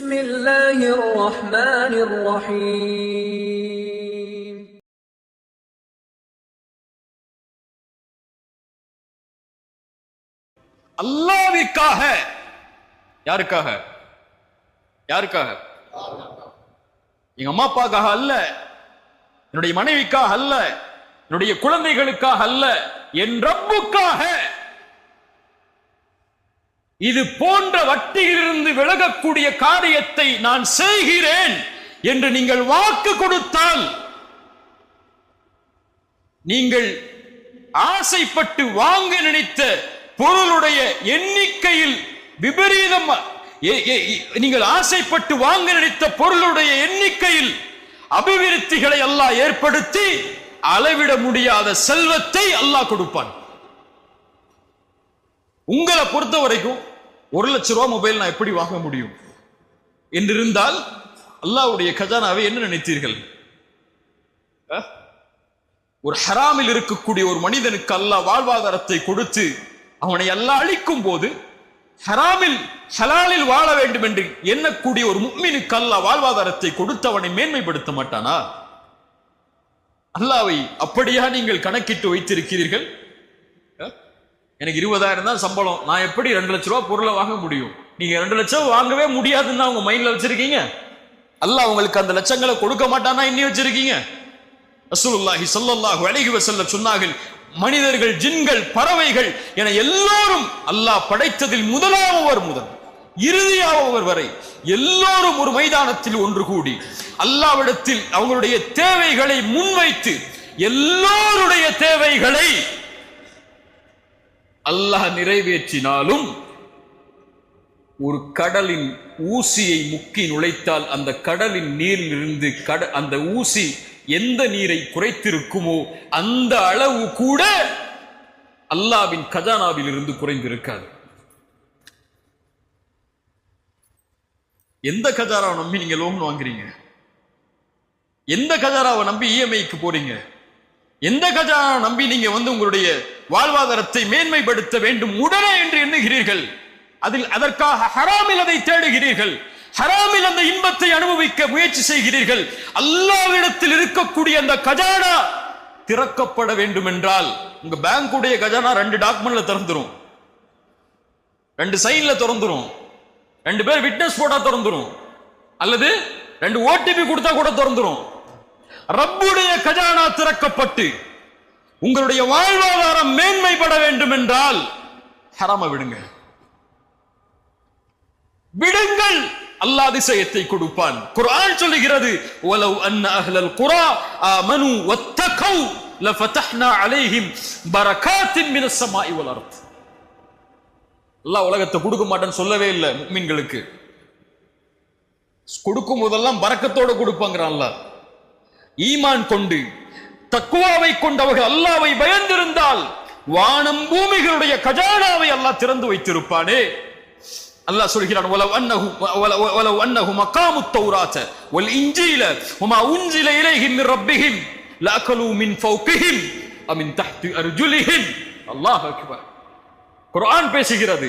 بسم الله الرحمن الرحيم அல்லாஹ்வுக்காக யாருக்காக எங்க அம்மா அப்பாக்காக அல்ல, என்னுடைய மனைவிக்காக அல்ல, என்னுடைய குழந்தைகளுக்காக அல்ல, என் ரப்புக்காக இது போன்ற வட்டியிலிருந்து விலகக்கூடிய காரியத்தை நான் செய்கிறேன் என்று நீங்கள் வாக்கு கொடுத்தால், நீங்கள் ஆசைப்பட்டு வாங்க நினைத்த பொருளுடைய எண்ணிக்கையில் விபரீதம், நீங்கள் ஆசைப்பட்டு வாங்க நினைத்த பொருளுடைய எண்ணிக்கையில் அபிவிருத்திகளை அல்லாஹ் ஏற்படுத்தி அளவிட முடியாத செல்வத்தை அல்லாஹ் கொடுப்பான். உங்களை பொறுத்த வரைக்கும் 1 லட்சம் ரூபாய் மொபைல் நான் எப்படி வாங்க முடியும் என்றிருந்தால் அல்லாஹ்வுடைய கஜானாவை என்ன நினைத்தீர்கள்? ஒரு ஹராமில் இருக்கக்கூடிய ஒரு மனிதனுக்கு அல்லாஹ் வாழ்வாதாரத்தை கொடுத்து அவனை அல்லாஹ் அழிக்கும் போது, ஹராமில் ஹலாலில் வாழ வேண்டும் என்று எண்ணக்கூடிய ஒரு முஃமினுக்கு அல்லாஹ் வாழ்வாதாரத்தை கொடுத்து அவனை மேன்மைப்படுத்த மாட்டானா? அல்லாஹ்வை அப்படியா நீங்கள் கணக்கிட்டு வைத்திருக்கிறீர்கள்? எனக்கு 20,000 தான் சம்பளம், நான் எப்படி 2 லட்சம் ரூபாய் பொருளை வாங்க முடியும்? நீங்க 2 லட்சம் வாங்கவே முடியாதுன்னு உங்க மைண்ட்ல வச்சிருக்கீங்க. அல்லாஹ் உங்களுக்கு அந்த லட்சங்களை கொடுக்க மாட்டானா இன்னி வச்சிருக்கீங்க? ரசூலுல்லாஹி ஸல்லல்லாஹு அலைஹி வஸல்லம் சொன்னார்கள், மனிதர்கள், ஜின்கள், பறவைகள் என எல்லோரும் அல்லாஹ் படைத்ததில் முதலாமவர் முதல் இறுதியானவர் வரை எல்லோரும் ஒரு மைதானத்தில் ஒன்று கூடி அல்லாஹ்விடத்தில் அவங்களுடைய தேவைகளை முன்வைத்து எல்லோருடைய தேவைகளை அல்லாஹ் நிறைவேற்றினாலும், ஒரு கடலின் ஊசியை முக்கி நுழைத்தால் அந்த கடலின் நீரிலிருந்து அந்த ஊசி எந்த நீரை குறைத்திருக்குமோ அந்த அளவு கூட அல்லாஹ்வின் கஜானாவில் இருந்து குறைந்திருக்காது. எந்த கஜானாவை நம்பி நீங்க லோன் வாங்குறீங்க? எந்த கஜானாவை நம்பி இஎம்ஐக்கு போறீங்க? எந்த கஜானாவை நம்பி நீங்க உங்களுடைய வாழ்வாதாரத்தை மேன்மைப்படுத்த வேண்டும் உடனே என்று எண்ணுகிறீர்கள்? அதற்காக ஹராமில் அதை தேடுகிறீர்கள், ஹராமில் அந்த இன்பத்தை அனுபவிக்க முயற்சி செய்கிறீர்கள். அல்லாஹ்விடத்தில் இருக்கக்கூடிய அந்த கஜானா திறக்கப்பட வேண்டும் என்றால், உங்க பேங்குடைய கஜானா 2 டாக்குமெண்ட்ல திறந்துரும், 2 சைன்ல திறந்துரும், 2 பேர் விட்னஸ் போட்டா திறந்துரும், அல்லது 2 ஓடிபி கொடுத்தா கூட திறந்துரும். ரப்புடைய கஜானா திறக்கப்பட்டு உங்களுடைய வாழ்வாதாரம் மேன்மைப்பட வேண்டும் என்றால் ஹராம விடுங்கள், அல்லாஹ் அதிசயத்தை கொடுப்பான். குர்ஆன் சொல்லுகிறது, வலவ் அன்ன அஹ்லல் குரா ஆமனு வத்தகவ் லஃபதஹ்னா அலைஹிம் பரகாத்தின் மினஸ் ஸமாஇ வல் அர்த். அல்லாஹ் உலகத்தை கொடுக்க மாட்டேன்னு சொல்லவே இல்லை. முஃமின்களுக்கு கொடுக்கும் போதெல்லாம் பரக்கத்தோட கொடுப்பாங்கறான் அல்லாஹ். ஈமான் கொண்டு தக்வாவை கொண்டவர்கள் அல்லாஹ்வை பயந்திருந்தால் வானம் பூமிகளுடைய கஜானாவை அல்லாஹ் திறந்து வைத்திருப்பானே. அல்லாஹ் சொல்கிறான், வலவ் அன்னஹு மகாமுத் தௌராத வல் இன்ஜீல வமா உன்ஸில இலைஹிம் மின் ரப்பிஹிம் லஅகலு மின் ஃபௌகிஹிம் வ மின் தஹ்தி அர்ஜுலிஹிம். அல்லாஹ் அக்பர். குர்ஆன் பேசுகிறது,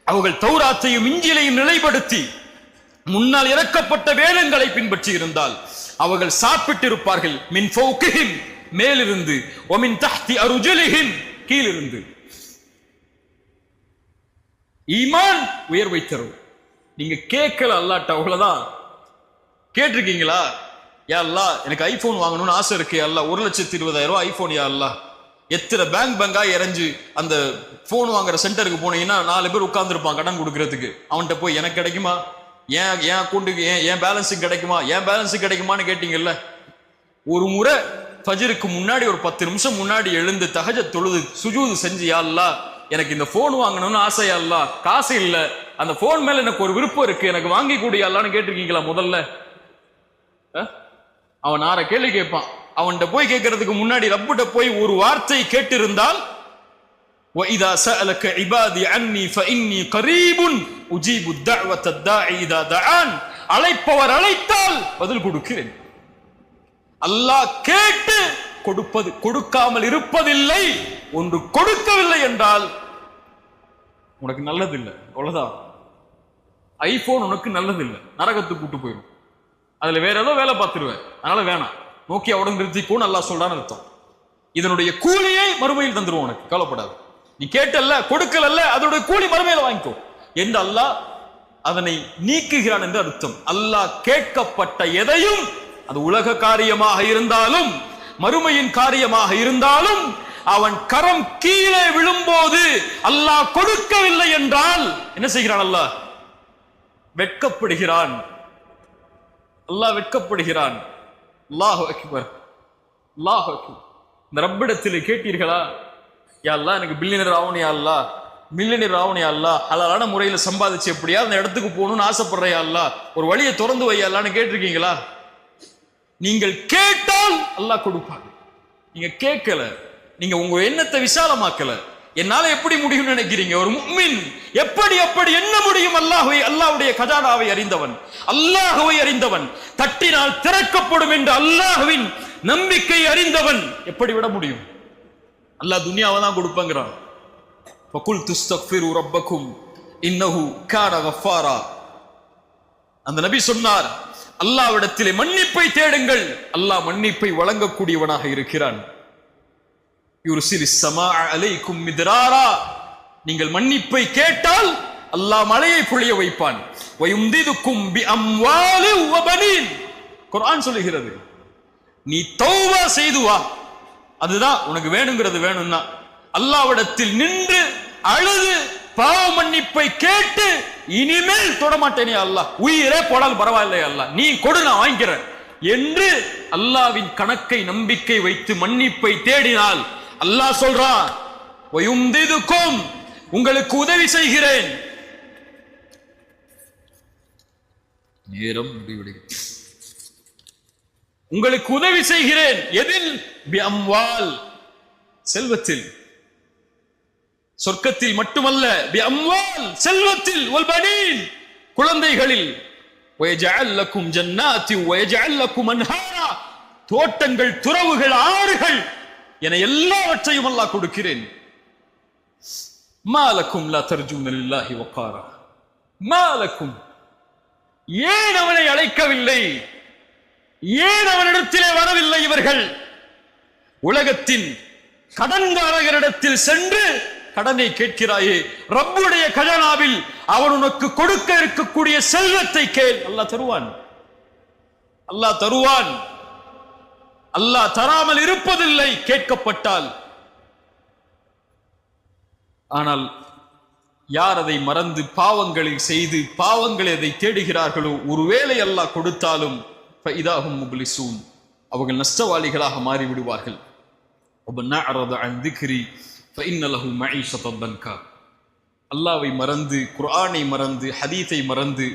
அவர்கள் தௌராத்தையும் இன்ஜீலையும் நிலைப்படுத்தி முன்னால் இறக்கப்பட்ட வேதங்களை பின்பற்றி இருந்தால் அவர்கள் சாப்பிட்டிருப்பார்கள். மின் ஃபௌகிஹிம் மேலிருந்து, வ மின் தஹ்தி அர்ஜுலிஹிம் கீழிருந்து. ஈமான் உயர்வை தரும். நீங்க கேட்கல அல்லாஹ்ட்ட, அவ்வளவுதான். கேட்டிருக்கீங்களா? யா அல்லாஹ் எனக்கு ஐபோன் வாங்கணும்னு ஆசை இருக்கு, யா அல்லாஹ் 1,20,000 ரூபாய் ஐபோன், யா அல்லாஹ். எத்தனை பேங்கா இறஞ்சு அந்த போன் வாங்குற சென்டருக்கு போனீங்கன்னா 4 பேர் உட்கார்ந்துருப்பான் கடன் கொடுக்கறதுக்கு. அவன்கிட்ட போய் எனக்கு கிடைக்குமா, ஏன் அக்கௌண்ட்டுக்கு ஏன் பேலன்ஸுக்கு கிடைக்குமா, ஏன் பேலன்ஸுக்கு கிடைக்குமான்னு கேட்டீங்கல்ல. ஒரு முறை ஃபஜ்ருக்கு முன்னாடி ஒரு 10 நிமிஷம் முன்னாடி எழுந்து தஹஜ்ஜத் தொழுது சுஜூது செஞ்சு, யா அல்லாஹ் எனக்கு இந்த போன் வாங்கணும்னு ஆசை, யா அல்லாஹ் காசு இல்ல, அந்த போன் மேல எனக்கு ஒரு விருப்பம் இருக்கு, எனக்கு வாங்கி கூடிய அல்லான்னு கேட்டிருக்கீங்களா? முதல்ல அவன் 6 கேள்வி கேட்பான். அவன்கிட்ட போய் கேட்கறதுக்கு முன்னாடி ரப்பிட்ட போய் ஒரு வார்த்தை கேட்டிருந்தால், وَإِذَا سَأَلَكَ عِبَادِي عَنِّي فَإِنِّي قَرِيبٌ أُجِيبُ الدَّعْوَةَ الدَّاعِ إِذَا دَعَانِ. அழைப்பவர் அழைத்தால் பதில் கொடுக்கிறேன். அல்லாஹ் கேட்டு கொடுக்காமல் இருப்பதில்லை. ஒன்று கொடுக்கவில்லை என்றால் உனக்கு நல்லதில்லை, அவ்வளவுதான். ஐபோன் உனக்கு நல்லது இல்லை, நரகத்துக்கு கூட்டு போயிடும், அதுல வேற ஏதோ வேலை பார்த்துருவேன், அதனால வேணாம், நோக்கியாவோட நிறுத்திக்கோன்னு அல்லாஹ் சொல்றான்னு அர்த்தம். இதனுடைய கூலியை மறுமையில் தந்துருவோம், உனக்கு கவலைப்படாது, நீ கேட்டல்ல கொடுக்கலல்ல அதோட கூலி மறுமையில வாங்கிக்கோ என்று அல்லாஹ் அதனை நீக்குகிறான் என்று அர்த்தம். அல்லாஹ் கேட்கப்பட்ட எதையும், அது உலக காரியமாக இருந்தாலும் மறுமையின் காரியமாக இருந்தாலும், அவன் கரம் கீழே விழும்போது அல்லாஹ் கொடுக்கவில்லை என்றால் என்ன செய்கிறான்? அல்லாஹ் வெட்கப்படுகிறான். அல்லாஹ் வெட்கப்படுகிறான். அல்லாஹு அக்பர், அல்லாஹு அக்பர். இந்த ரப்பிடத்தில் கேட்டீர்களா, யா அல்லாஹ் எனக்கு பில்லியனர் ஆகணும், யா அல்லாஹ் மில்லியனர் ஆகணும், யா அல்லாஹ் ஹலாலான முறையில் சம்பாதிச்சு எப்படியா அந்த இடத்துக்கு போகணும்னு ஆசைப்படுற, யா அல்லாஹ் ஒரு வழியை திறந்து வை யா அல்லாஹ்னு கேட்டிருக்கீங்களா? நீங்கள் கேட்டால் அல்லாஹ் கொடுப்பாங்க. நீங்க கேட்கல, நீங்க உங்க எண்ணத்தை விசாலமாக்கல, என்னால எப்படி முடியும் நினைக்கிறீங்க? ஒரு முஃமின் எப்படி என்ன முடியும்? அல்லாஹ்வுடைய கஜானாவை அறிந்தவன், அல்லாஹ்வை அறிந்தவன், தட்டினால் திறக்கப்படும் என்ற அல்லாஹ்வின் நம்பிக்கை அறிந்தவன் எப்படி விட முடியும்? அல்லாஹ் துனியாவை தான் கொடுப்பாங்கிறான். ஃபகுல் துஸ்தக்ஃபிரு ரப்பக்கும் இன்னஹு கான கஃபாரா. அந்த நபி சொன்னார், அல்லாஹ்விடத்திலே மன்னிப்பை தேடுங்கள், அல்லாஹ் மன்னிப்பை வழங்கக்கூடியவனாக இருக்கிறான். யுர்சிலிஸ் ஸமாஅ அலைக்கும் மித்ராரா. நீங்கள் மன்னிப்பை கேட்டால் அல்லாஹ் மழையை பொழிய வைப்பான். வயும்திதுக்கும் பிஅம்வாலி வபனீன். குர்ஆன் சொல்லுகிறது, நீ தௌபா செய்து வா, அதுதான் உனக்கு வேணுங்கிறது வேணும்னா அல்லாஹ்விடத்தில் நின்று அழுது பாவ மன்னிப்பை கேட்டு இனிமேல் தொடமாட்டேனே அல்லாஹ், உயிரே போடால் பரவாயில்லை அல்லாஹ், நீ கொடு நான் வாங்கிக்கிறேன் என்று அல்லாஹ்வின் கணக்கை நம்பிக்கை வைத்து மன்னிப்பை தேடினால் அல்லாஹ் சொல்றான், வயும்திதுக்கும் உங்களுக்கு உதவி செய்கிறேன். நேரம் முடிவடைகிறது. உங்களுக்கு உதவி செய்கிறேன். எதில்? பிஅம்வால், செல்வத்தில். சொர்க்கத்தில் மட்டுமல்ல, பிஅம்வால் செல்வத்தில், வல்பனீன் குழந்தைகளில், வயஜஅல் லக்கும் ஜன்னாத்தி வயஜஅல் லக்கும் அன்ஹாரா தோட்டங்கள், துறவுகள், ஆறுகள் என எல்லாவற்றையும் அல்லாஹ் கொடுக்கிறேன். மாலக்கும் லா தர்ஜூன லில்லாஹி வகாரா. மாலக்கும், ஏன் அவனை அழைக்கவில்லை? ஏன் அவனிடத்திலே வரவில்லை இவர்கள்? உலகத்தின் கடன்காரரிடத்தில் சென்று கடனை கேட்கிறாயே, ரப்புடைய கஜானாவில் அவன் உனக்கு கொடுக்க இருக்கக்கூடிய செல்வத்தை கேள், அல்லாஹ் தருவான். அல்லாஹ் தருவான். அல்லாஹ் தராமல் இருப்பதில்லை கேட்கப்பட்டால். ஆனால் யார் அதை மறந்து பாவங்களை செய்து பாவங்களை அதை தேடுகிறார்களோ, ஒருவேளை அல்லாஹ் கொடுத்தாலும் ஃபஇதாஹும் முப்லிசூன், அவர்கள் நஷ்டவாளிகளாக மாறிவிடுவார்கள். அல்லாஹ்வை மறந்து, குர்ஆனை மறந்து, ஹதீஸை மறந்து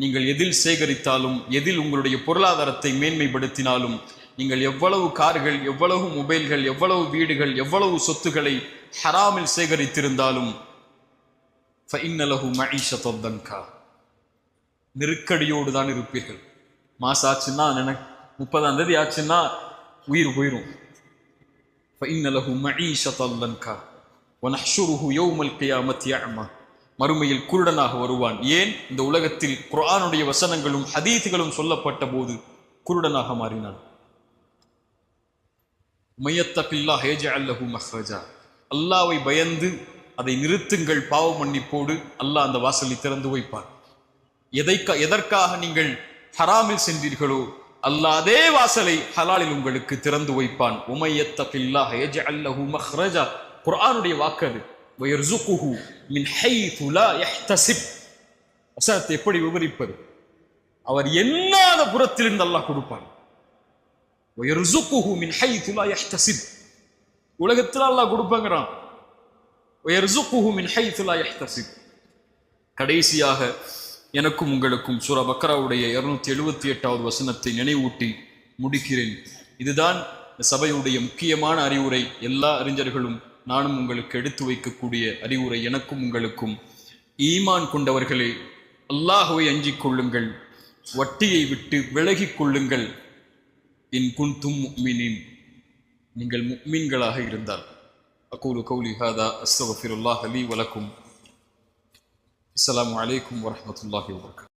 நீங்கள் எதில் சேகரித்தாலும், எதில் உங்களுடைய பொருளாதாரத்தை மேன்மைப்படுத்தினாலும், நீங்கள் எவ்வளவு கார்கள், எவ்வளவு மொபைல்கள், எவ்வளவு வீடுகள், எவ்வளவு சொத்துக்களை ஹராமில் சேகரித்திருந்தாலும் நெருக்கடியோடு தான் இருப்பீர்கள். மாசம் ஆச்சுன்னா, 30ஆம் தேதி ஆச்சுன்னா உயிர் போயிரும். மறுமையில் குருடனாக வருவான். ஏன்? இந்த உலகத்தில் குர்ஆனுடைய வசனங்களும் ஹதீஸ்களும் சொல்லப்பட்ட போது குருடனாக மாறினான். அல்லாஹ்வை பயந்து அதை நிறுத்துங்கள், பாவ மன்னிப்போடு அல்லாஹ் அந்த வாசலை திறந்து வைப்பான். எதற்காக நீங்கள் ஹராமில் சென்றீர்களோ அல்லாஹ் அதே வாசலை ஹலாலில் உங்களுக்கு திறந்து வைப்பான். உமையத்தகில்லாஹ யஜஅல் லஹு மக்ரஜா. குர்ஆனுடைய வாக்கு அது. வயர்ஸுகுஹு மின் ஹைது லா யஹ்தஸிப். வசனத்தை எப்படி விவரிப்பது? அவர் எண்ணாத புறத்திலிருந்து அல்லாஹ் கொடுப்பான். வயர்ஸுகுஹு மின் ஹைது லா யஹ்தஸிப். உலகத்தில் அல்லாஹ் கொடுப்பாங்கறான். வயர்ஸுகுஹு மின் ஹைது லா யஹ்தஸிப். கடைசியாக எனக்கும் உங்களுக்கும் சூரா பக்ராவுடைய 278வது வசனத்தை நினைவூட்டி முடிக்கிறேன். இதுதான் இந்த சபையுடைய முக்கியமான அறிவுரை. எல்லா அறிஞர்களும் நானும் உங்களுக்கு எடுத்து வைக்கக்கூடிய அறிவுரை. எனக்கும் உங்களுக்கும், ஈமான் கொண்டவர்களே, அல்லாஹ்வை அஞ்சிக் கொள்ளுங்கள், வட்டியை விட்டு விலகிக் கொள்ளுங்கள். இன் குன்தும் முஃமினீன், நீங்கள் முஃமின்களாக இருந்தால். அகூலு கௌலி ஹாதா அஸ்தக்ஃபிருல்லாஹ் லீ வலக்கும். அஸ்ஸலாமு அலைக்கும் வரஹ்மத்துல்லாஹி வபரகாத்துஹு.